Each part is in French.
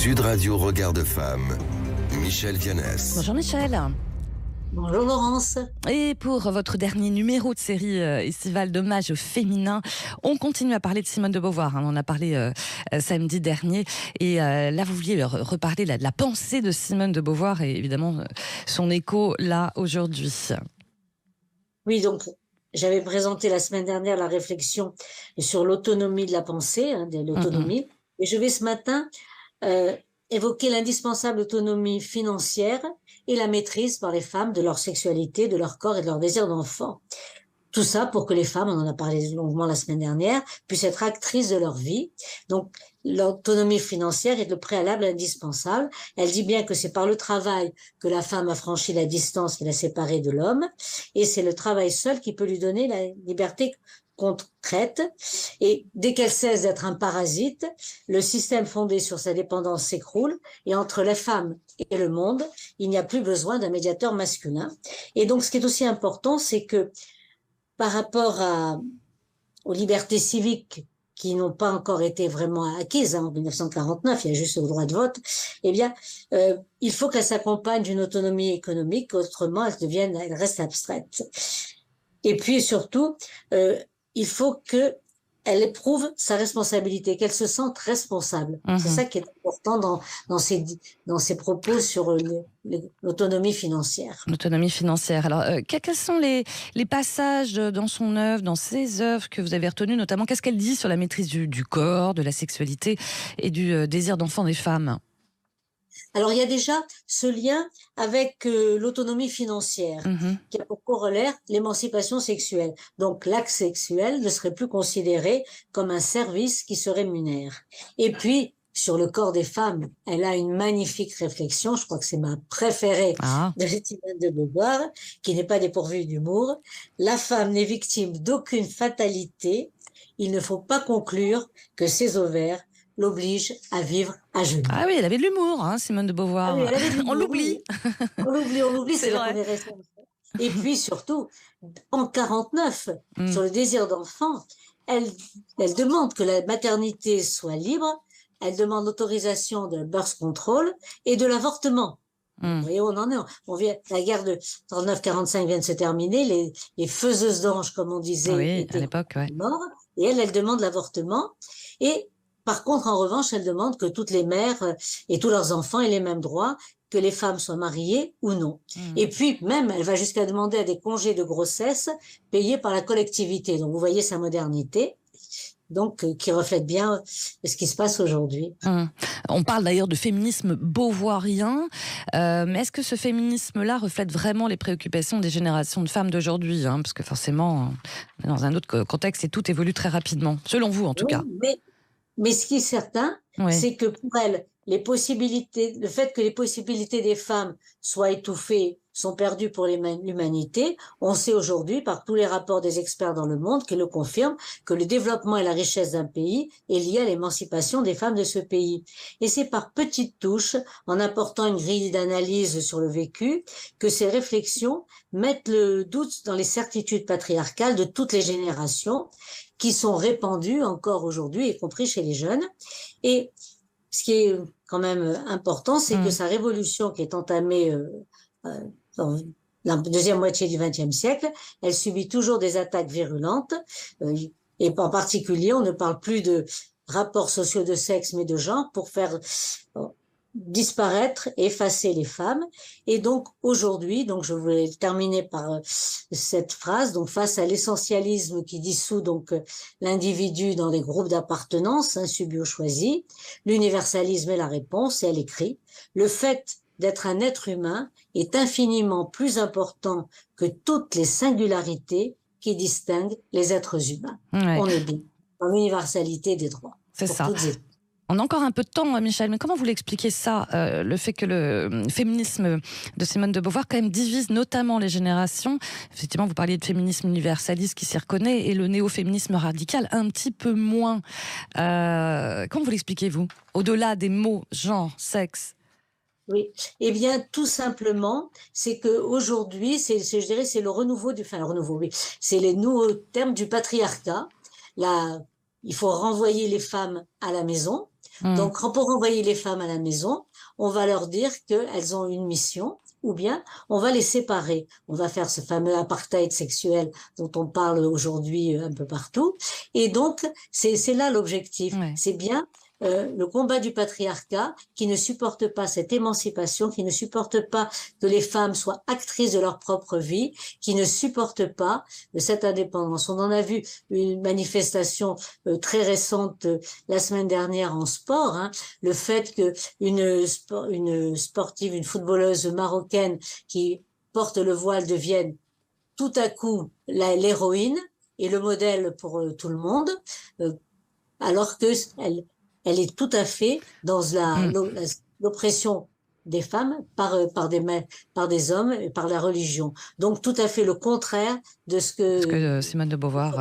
Sud Radio Regard de Femme, Michel Vianès. Bonjour Michel. Bonjour Laurence. Et pour votre dernier numéro de série estivale d'hommage au féminin, on continue à parler de Simone de Beauvoir. On en a parlé samedi dernier. Et là, vous vouliez reparler de la pensée de Simone de Beauvoir et évidemment son écho là aujourd'hui. Oui, donc j'avais présenté la semaine dernière la réflexion sur l'autonomie de la pensée, de l'autonomie. Et je vais ce matin évoquer l'indispensable autonomie financière et la maîtrise par les femmes de leur sexualité, de leur corps et de leur désir d'enfant. Tout ça pour que les femmes, on en a parlé longuement la semaine dernière, puissent être actrices de leur vie. Donc, l'autonomie financière est le préalable indispensable. Elle dit bien que c'est par le travail que la femme a franchi la distance qui l'a séparée de l'homme, et c'est le travail seul qui peut lui donner la liberté concrète. Et dès qu'elle cesse d'être un parasite, le système fondé sur sa dépendance s'écroule, et entre les femmes et le monde, il n'y a plus besoin d'un médiateur masculin. Et donc, ce qui est aussi important, c'est que par rapport aux libertés civiques qui n'ont pas encore été vraiment acquises en 1949, il y a juste le droit de vote, eh bien, il faut qu'elle s'accompagne d'une autonomie économique, autrement elle reste abstraite. Et puis surtout, il faut qu'elle éprouve sa responsabilité, qu'elle se sente responsable. C'est ça qui est important dans ses propos sur l'autonomie financière. L'autonomie financière. Alors, quels sont les passages dans son œuvre, dans ses œuvres que vous avez retenus, notamment qu'est-ce qu'elle dit sur la maîtrise du corps, de la sexualité et du désir d'enfant des femmes ? Alors, il y a déjà ce lien avec l'autonomie financière, qui a pour corollaire l'émancipation sexuelle. Donc, l'acte sexuel ne serait plus considéré comme un service qui se rémunère. Et puis, sur le corps des femmes, elle a une magnifique réflexion, je crois que c'est ma préférée de Simone de Beauvoir, qui n'est pas dépourvue d'humour. La femme n'est victime d'aucune fatalité. Il ne faut pas conclure que ses ovaires l'oblige à vivre à genoux. Ah oui, elle avait de l'humour, Simone de Beauvoir. Ah oui, elle avait de l'humour, on l'oublie. Oui. On l'oublie, c'est la première raison. Et puis surtout, en 49, sur le désir d'enfant, elle demande que la maternité soit libre, elle demande l'autorisation de birth control et de l'avortement. Vous voyez, on en est. La guerre de 39-45 vient de se terminer, les faiseuses d'anges, comme on disait, étaient à l'époque, mortes, et elle demande l'avortement. Et par contre, en revanche, elle demande que toutes les mères et tous leurs enfants aient les mêmes droits, que les femmes soient mariées ou non. Et puis, même, elle va jusqu'à demander à des congés de grossesse payés par la collectivité. Donc, vous voyez sa modernité, donc qui reflète bien ce qui se passe aujourd'hui. On parle d'ailleurs de féminisme beauvoirien, mais est-ce que ce féminisme-là reflète vraiment les préoccupations des générations de femmes d'aujourd'hui, parce que forcément, dans un autre contexte, et tout évolue très rapidement, selon vous en tout cas. Mais ce qui est certain, c'est que pour elle, le fait que les possibilités des femmes soient étouffées, sont perdues pour l'humanité, on sait aujourd'hui, par tous les rapports des experts dans le monde, qui le confirment, que le développement et la richesse d'un pays est lié à l'émancipation des femmes de ce pays. Et c'est par petites touches, en apportant une grille d'analyse sur le vécu, que ces réflexions mettent le doute dans les certitudes patriarcales de toutes les générations, qui sont répandues encore aujourd'hui, y compris chez les jeunes. Et ce qui est quand même important, c'est que sa révolution qui est entamée dans la deuxième moitié du XXe siècle, elle subit toujours des attaques virulentes. Et en particulier, on ne parle plus de rapports sociaux de sexe, mais de genre, pour faire disparaître, effacer les femmes. Et donc aujourd'hui, je voulais terminer par cette phrase, donc face à l'essentialisme qui dissout donc l'individu dans des groupes d'appartenance, subi ou choisi, l'universalisme est la réponse, et elle écrit: le fait d'être un être humain est infiniment plus important que toutes les singularités qui distinguent les êtres humains. On est bien dans l'universalité des droits. C'est ça. On a encore un peu de temps, Michel, mais comment vous l'expliquez ça, le fait que le féminisme de Simone de Beauvoir quand même divise notamment les générations? Effectivement, vous parliez de féminisme universaliste qui s'y reconnaît, et le néo-féminisme radical un petit peu moins. Comment vous l'expliquez, vous? Au-delà des mots genre, sexe. Oui, eh bien, tout simplement, c'est qu'aujourd'hui, je dirais, c'est le renouveau c'est les nouveaux termes du patriarcat. Il faut renvoyer les femmes à la maison. Donc, pour renvoyer les femmes à la maison, on va leur dire qu'elles ont une mission, ou bien on va les séparer. On va faire ce fameux apartheid sexuel dont on parle aujourd'hui un peu partout. Et donc, c'est là l'objectif. Ouais. C'est bien le combat du patriarcat qui ne supporte pas cette émancipation, qui ne supporte pas que les femmes soient actrices de leur propre vie, qui ne supporte pas cette indépendance. On en a vu une manifestation très récente la semaine dernière en sport, hein, le fait que une sportive, une footballeuse marocaine qui porte le voile devienne tout à coup l'héroïne et le modèle pour tout le monde, alors que elle est tout à fait dans l'oppression des femmes par des hommes et par la religion. Donc tout à fait le contraire de ce Parce que que Simone de Beauvoir...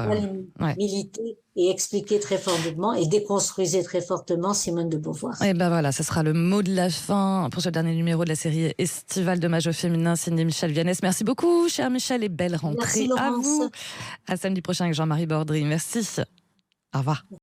ouais. militait et expliquait très fortement et déconstruisait très fortement Simone de Beauvoir. Et ben voilà, ce sera le mot de la fin pour ce dernier numéro de la série estivale d'hommage au féminin signé Michèle Viannès. Merci beaucoup, cher Michel, et belle rentrée Merci, à Laurence. vous. À samedi prochain avec Jean-Marie Bordry. Merci. Au revoir.